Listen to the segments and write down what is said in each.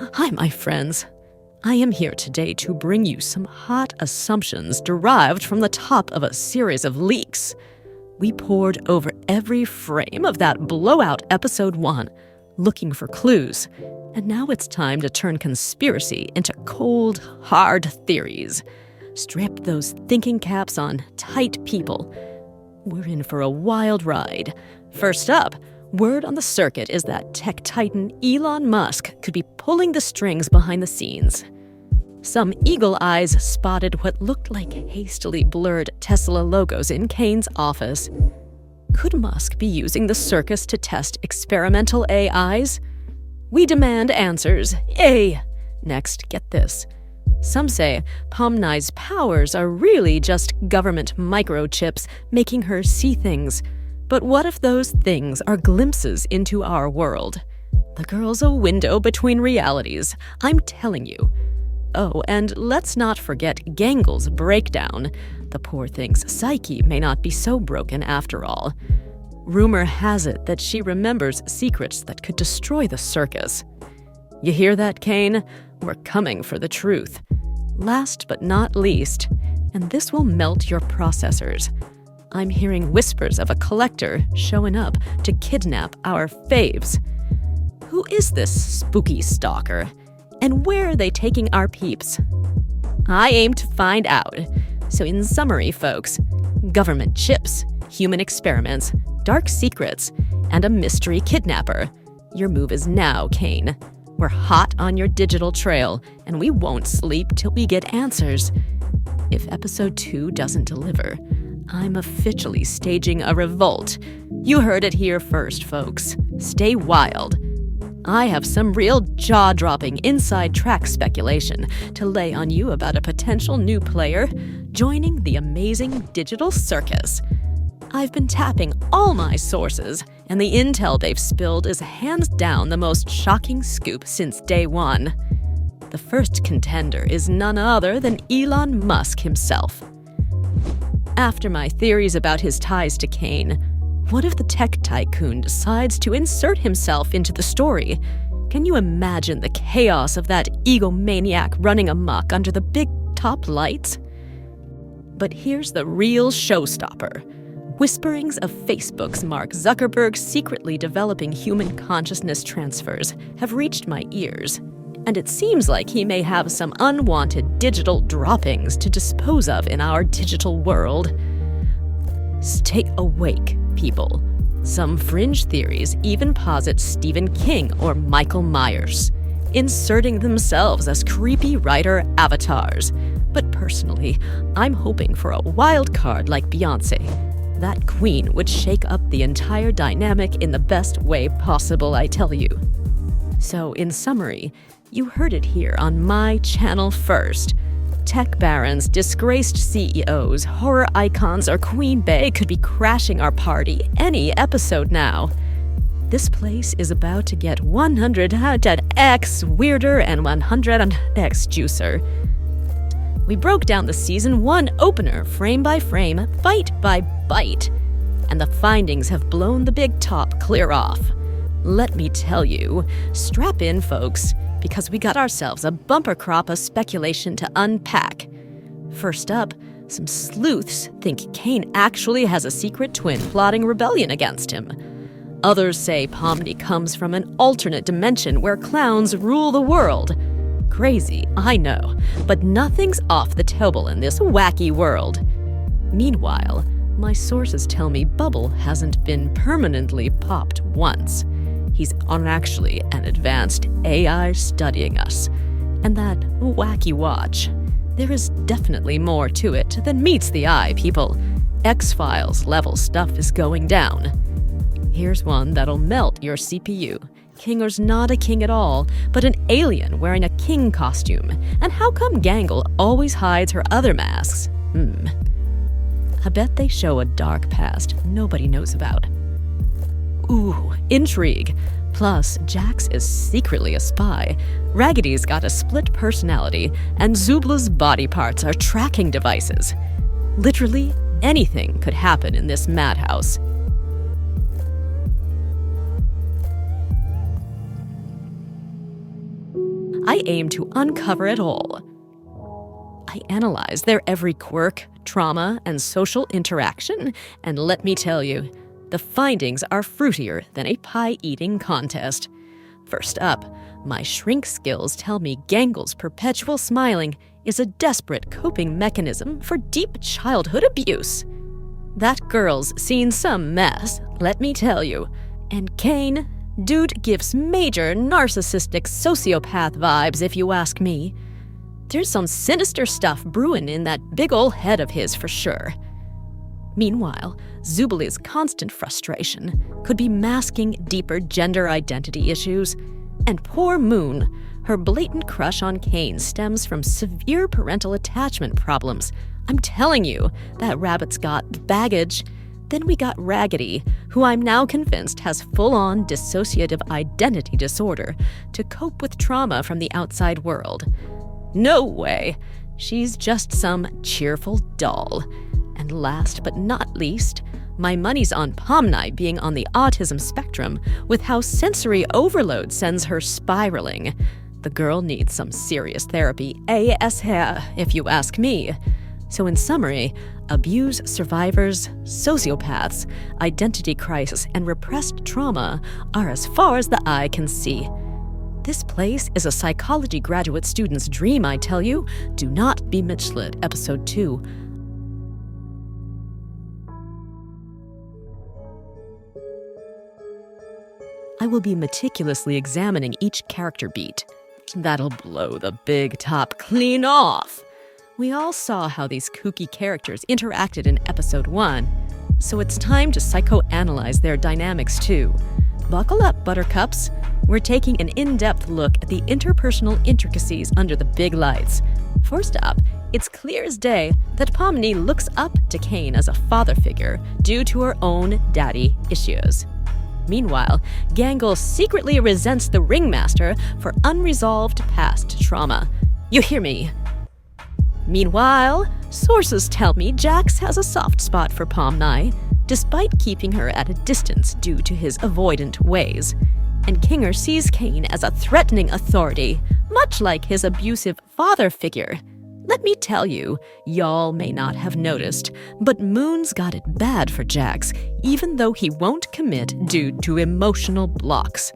Hi, my friends. I am here today to bring you some hot assumptions derived from the top of a series of leaks. We pored over every frame of that blowout episode 1, looking for clues, and now it's time to turn conspiracy into cold, hard theories. Strap those thinking caps on tight, people. We're in for a wild ride. First up, word on the circuit is that tech titan Elon Musk could be pulling the strings behind the scenes. Some eagle eyes spotted what looked like hastily blurred Tesla logos in Cain's office. Could Musk be using the circus to test experimental AIs? We demand answers. Next, get this. Some say Pomni's powers are really just government microchips making her see things. But what if those things are glimpses into our world? The girl's a window between realities, I'm telling you. Oh, and let's not forget Gangle's breakdown. The poor thing's psyche may not be so broken after all. Rumor has it that she remembers secrets that could destroy the circus. You hear that, Cain? We're coming for the truth. Last but not least, and this will melt your processors, I'm hearing whispers of a collector showing up to kidnap our faves. Who is this spooky stalker? And where are they taking our peeps? I aim to find out. So in summary, folks, government chips, human experiments, dark secrets, and a mystery kidnapper. Your move is now, Cain. We're hot on your digital trail, and we won't sleep till we get answers. If episode 2 doesn't deliver, I'm officially staging a revolt. You heard it here first, folks. Stay wild. I have some real jaw-dropping inside track speculation to lay on you about a potential new player joining the amazing digital circus. I've been tapping all my sources, and the intel they've spilled is hands down the most shocking scoop since day one. The first contender is none other than Elon Musk himself. After my theories about his ties to Cain, what if the tech tycoon decides to insert himself into the story? Can you imagine the chaos of that egomaniac running amok under the big top lights? But here's the real showstopper. Whisperings of Facebook's Mark Zuckerberg secretly developing human consciousness transfers have reached my ears, and it seems like he may have some unwanted digital droppings to dispose of in our digital world. Stay awake, people. Some fringe theories even posit Stephen King or Michael Myers, inserting themselves as creepy writer avatars. But personally, I'm hoping for a wild card like Beyoncé. That queen would shake up the entire dynamic in the best way possible, I tell you. So, in summary, you heard it here on my channel first. Tech barons, disgraced CEOs, horror icons, or Queen Bey could be crashing our party any episode now. This place is about to get 100x weirder and 100x juicer. We broke down the Season 1 opener frame by frame, bite by bite, and the findings have blown the big top clear off. Let me tell you, strap in, folks, because we got ourselves a bumper crop of speculation to unpack. First up, some sleuths think Cain actually has a secret twin plotting rebellion against him. Others say Pomni comes from an alternate dimension where clowns rule the world. Crazy, I know, but nothing's off the table in this wacky world. Meanwhile, my sources tell me Bubble hasn't been permanently popped once. He's actually an advanced AI studying us. And that wacky watch, there is definitely more to it than meets the eye, people. X-Files level stuff is going down. Here's one that'll melt your CPU. Kinger's not a king at all, but an alien wearing a king costume. And how come Gangle always hides her other masks? I bet they show a dark past nobody knows about. Ooh, intrigue. Plus, Jax is secretly a spy. Raggedy's got a split personality, and Zubla's body parts are tracking devices. Literally anything could happen in this madhouse. I aim to uncover it all. I analyze their every quirk, trauma, and social interaction, and let me tell you, the findings are fruitier than a pie-eating contest. First up, my shrink skills tell me Gangle's perpetual smiling is a desperate coping mechanism for deep childhood abuse. That girl's seen some mess, let me tell you. And Cain, dude gives major narcissistic sociopath vibes if you ask me. There's some sinister stuff brewing in that big ol' head of his for sure. Meanwhile, Zubili's constant frustration could be masking deeper gender identity issues. And poor Moon, her blatant crush on Cain stems from severe parental attachment problems. I'm telling you, that rabbit's got baggage. Then we got Raggedy, who I'm now convinced has full-on dissociative identity disorder to cope with trauma from the outside world. No way! She's just some cheerful doll. And last but not least, my money's on Pomni being on the autism spectrum with how sensory overload sends her spiraling. The girl needs some serious therapy ASAP, if you ask me. So in summary, abuse survivors, sociopaths, identity crisis, and repressed trauma are as far as the eye can see. This place is a psychology graduate student's dream, I tell you. Do not be misled, Episode 2. I will be meticulously examining each character beat. That'll blow the big top clean off. We all saw how these kooky characters interacted in Episode 1, so it's time to psychoanalyze their dynamics too. Buckle up, buttercups. We're taking an in-depth look at the interpersonal intricacies under the big lights. First up, it's clear as day that Pomni looks up to Cain as a father figure due to her own daddy issues. Meanwhile, Gangle secretly resents the ringmaster for unresolved past trauma. You hear me? Meanwhile, sources tell me Jax has a soft spot for Pomni, despite keeping her at a distance due to his avoidant ways. And Kinger sees Cain as a threatening authority, much like his abusive father figure. Let me tell you, y'all may not have noticed, but Moon's got it bad for Jax, even though he won't commit due to emotional blocks.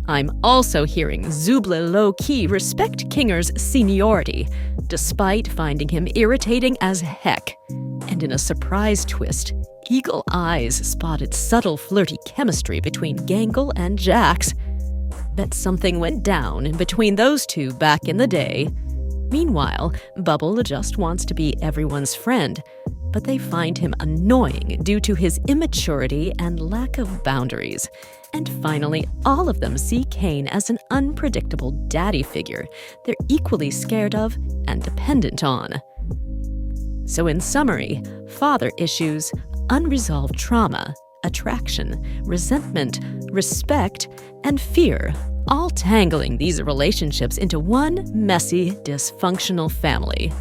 I'm also hearing Zubla low-key respect Kinger's seniority, despite finding him irritating as heck. And in a surprise twist, Eagle Eyes spotted subtle flirty chemistry between Gangle and Jax. Bet something went down between those two back in the day. Meanwhile, Bubble just wants to be everyone's friend, but they find him annoying due to his immaturity and lack of boundaries. And finally, all of them see Cain as an unpredictable daddy figure they're equally scared of and dependent on. So in summary, father issues, unresolved trauma, attraction, resentment, respect, and fear, all tangling these relationships into one messy, dysfunctional family.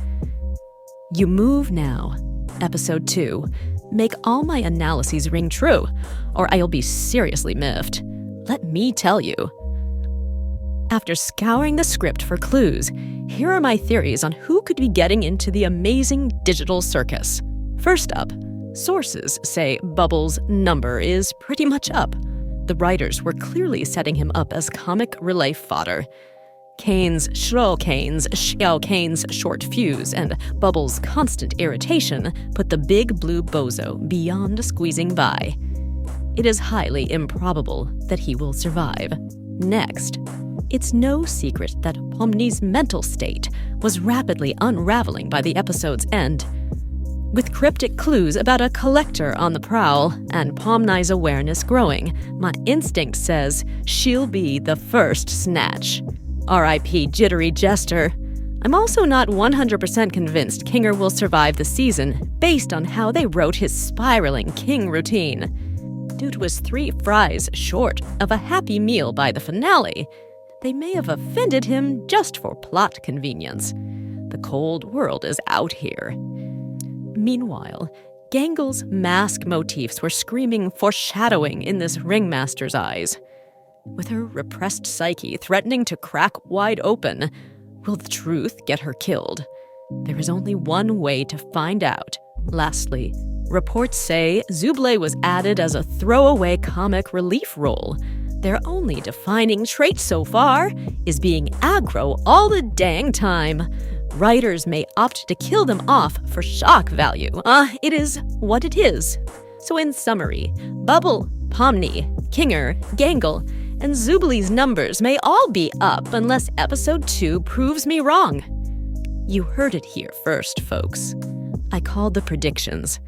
You move now. Episode 2. Make all my analyses ring true, or I'll be seriously miffed. Let me tell you. After scouring the script for clues, here are my theories on who could be getting into the amazing digital circus. First up, sources say Bubble's number is pretty much up. The writers were clearly setting him up as comic relief fodder. Cain's short fuse and Bubble's constant irritation put the big blue bozo beyond squeezing by. It is highly improbable that he will survive. Next, it's no secret that Pomni's mental state was rapidly unraveling by the episode's end. With cryptic clues about a collector on the prowl and Pomni's awareness growing, my instinct says she'll be the first snatch. R.I.P. Jittery Jester. I'm also not 100% convinced Kinger will survive the season based on how they wrote his spiraling king routine. Dude was 3 fries short of a happy meal by the finale. They may have offended him just for plot convenience. The cold world is out here. Meanwhile, Gangle's mask motifs were screaming foreshadowing in this ringmaster's eyes. With her repressed psyche threatening to crack wide open, Will the truth get her killed? There is only one way to find out. Lastly, reports say Zooble was added as a throwaway comic relief role. Their only defining trait so far is being aggro all the dang time. Writers may opt to kill them off for shock value. It is what it is. So in summary, Bubble, Pomni, Kinger, Gangle, and Zooble's numbers may all be up unless episode 2 proves me wrong. You heard it here first, folks. I called the predictions.